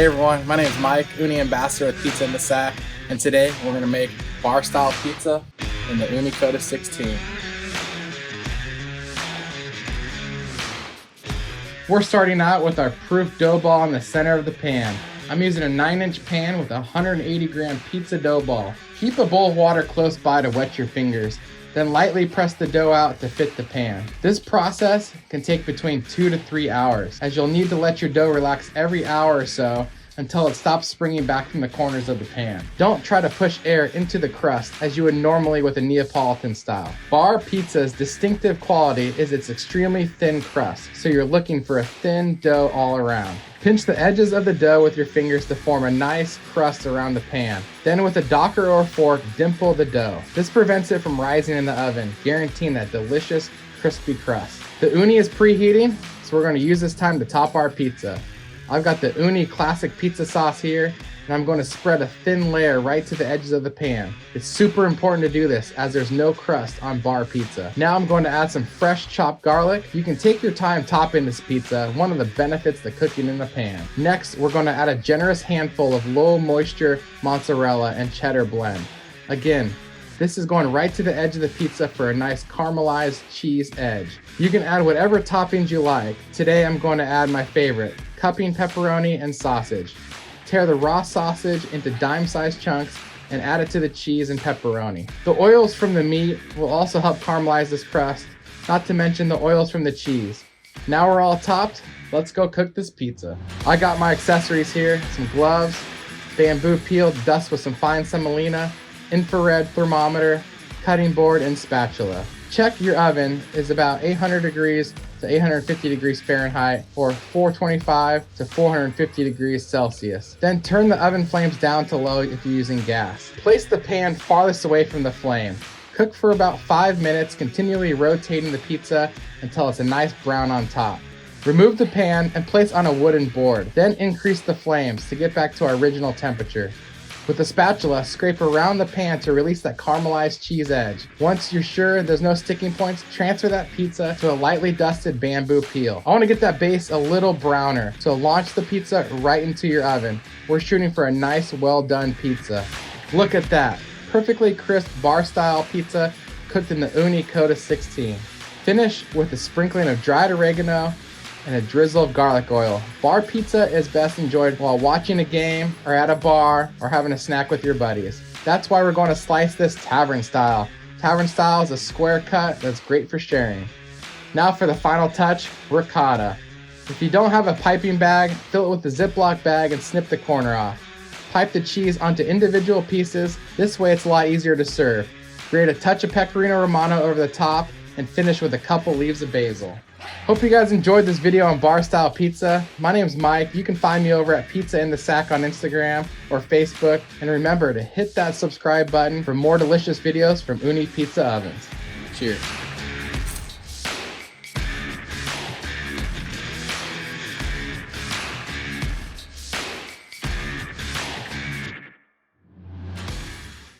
Hey everyone, my name is Mike, Ooni Ambassador with Pizza in the Sack, and today we're going to make bar-style pizza in the Ooni Code of 16. We're starting out with our proof dough ball in the center of the pan. I'm using a 9-inch pan with a 180 gram pizza dough ball. Keep a bowl of water close by to wet your fingers, then lightly press the dough out to fit the pan. This process can take between 2 to 3 hours, as you'll need to let your dough relax every hour or so until it stops springing back from the corners of the pan. Don't try to push air into the crust as you would normally with a Neapolitan style. Bar pizza's distinctive quality is its extremely thin crust, so you're looking for a thin dough all around. Pinch the edges of the dough with your fingers to form a nice crust around the pan. Then with a docker or fork, dimple the dough. This prevents it from rising in the oven, guaranteeing that delicious, crispy crust. The Ooni is preheating, so we're going to use this time to top our pizza. I've got the Ooni classic pizza sauce here, and I'm going to spread a thin layer right to the edges of the pan. It's super important to do this as there's no crust on bar pizza. Now I'm going to add some fresh chopped garlic. You can take your time topping this pizza, one of the benefits to cooking in the pan. Next, we're going to add a generous handful of low moisture mozzarella and cheddar blend. Again, this is going right to the edge of the pizza for a nice caramelized cheese edge. You can add whatever toppings you like. Today I'm going to add my favorite, cupping pepperoni and sausage. Tear the raw sausage into dime-sized chunks and add it to the cheese and pepperoni. The oils from the meat will also help caramelize this crust, not to mention the oils from the cheese. Now we're all topped, let's go cook this pizza. I got my accessories here, some gloves, bamboo peel to dust with some fine semolina, infrared thermometer, cutting board, and spatula. Check your oven is about 800 degrees to 850 degrees Fahrenheit or 425 to 450 degrees Celsius. Then turn the oven flames down to low if you're using gas. Place the pan farthest away from the flame. Cook for about 5 minutes, continually rotating the pizza until it's a nice brown on top. Remove the pan and place on a wooden board. Then increase the flames to get back to our original temperature. With a spatula, scrape around the pan to release that caramelized cheese edge. Once you're sure there's no sticking points, transfer that pizza to a lightly dusted bamboo peel. I want to get that base a little browner, so launch the pizza right into your oven. We're shooting for a nice, well-done pizza. Look at that, perfectly crisp bar-style pizza cooked in the Ooni Code of 16. Finish with a sprinkling of dried oregano and a drizzle of garlic oil. Bar pizza is best enjoyed while watching a game or at a bar or having a snack with your buddies. That's why we're going to slice this tavern style. Tavern style is a square cut that's great for sharing. Now for the final touch, ricotta. If you don't have a piping bag, fill it with a Ziploc bag and snip the corner off. Pipe the cheese onto individual pieces. This way it's a lot easier to serve. Grate a touch of pecorino romano over the top and finish with a couple leaves of basil. Hope you guys enjoyed this video on bar style pizza. My name's Mike. You can find me over at Pizza in the Sack on Instagram or Facebook. And remember to hit that subscribe button for more delicious videos from Ooni Pizza Ovens. Cheers.